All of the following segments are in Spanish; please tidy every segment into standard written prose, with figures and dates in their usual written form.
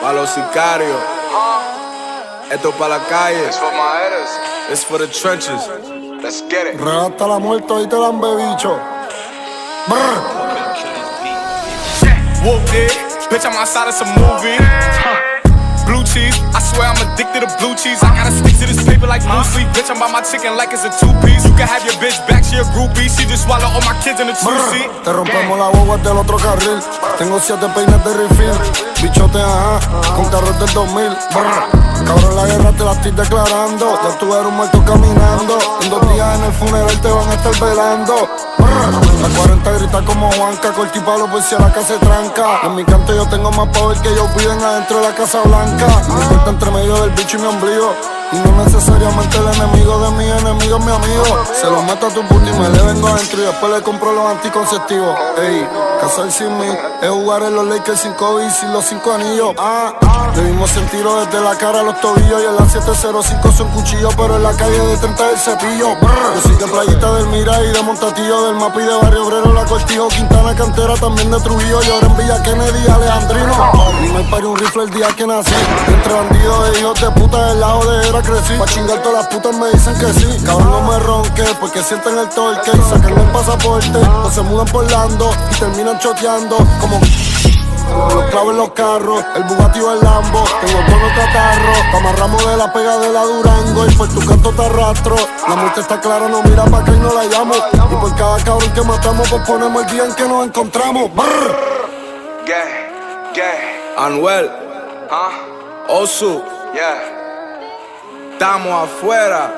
Pa' los sicarios. Esto pa' la calle. It's for my haters. It's for the trenches. Let's get it. Real hasta la muerte, ahí te la han bebicho. Whoop it, bitch, I'm outside of some movie. Blue cheese, I swear I'm addicted to blue cheese. I gotta stick to this paper like blue sleep. Bitch, I'm by my chicken like it's a two-piece. You can have your bitch back, she a groupie. She just swallow all my kids in the two-seat. Te rompemos la boba del otro carril. Tengo 7 peines de refill. Bichote, ajá, con carros del 2000. Cabrón, la guerra te la estoy declarando. Ya tú eres un muerto caminando. En 2 días en el funeral te van a estar velando. La 40 grita como Juanca, corti palo por si a la casa se tranca. En mi canto yo tengo más power que ellos viven adentro de la Casa Blanca. Me importa entre medio del bicho y mi ombligo. Y no necesariamente el enemigo de mi enemigo es mi amigo. Se lo meto a tu puta y me le vengo adentro y después le compro los anticonceptivos. Ey, casar sin mí es jugar en los Lakers sin COVID y sin los 5 anillos. Debimos sentirlo desde la cara a los tobillos. Y en la 705 son cuchillos, pero en la calle de 30 del cepillo. Yo soy de Playita del Mira y de Montatillo, del Mapi de Barrio Obrero, La Cortijo, Quintana, Cantera, también de Trujillo. Y ahora en Villa Kennedy, Alejandrino. Y me paré un rifle el día que nací. Entre bandidos e hijos de puta del lado de era crecí. Pa' chingar todas las putas me dicen que sí. Cabrón, no me ronque porque sienten el torque y sacan el pasaporte. O se mudan por Lando y terminan choteando como los clavos en los carros, el Bugatti o el Lambo. Tengo todos los catarros, te amarramos de la pega de la Durango y por tu canto te arrastro. La muerte está clara, no mira pa' acá y no la llamo. Y por cada cabrón que matamos, pues ponemos el día en que nos encontramos. Anuel, Osu, Yeah. estamos afuera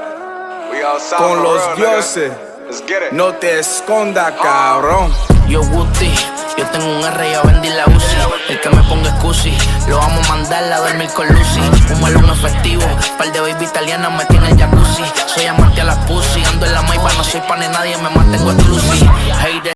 We outside con for los real, nigga. dioses. Let's get it. No te escondas, cabrón. Yo Guti, yo tengo un R y a vendí la UCI. El que me ponga excusi, lo vamos a mandar a dormir con Lucy. Un melón efectivo, par de baby italianas me tiene el jacuzzi. Soy amante a las pussy, ando en la Maybach, no soy pan de nadie, me mata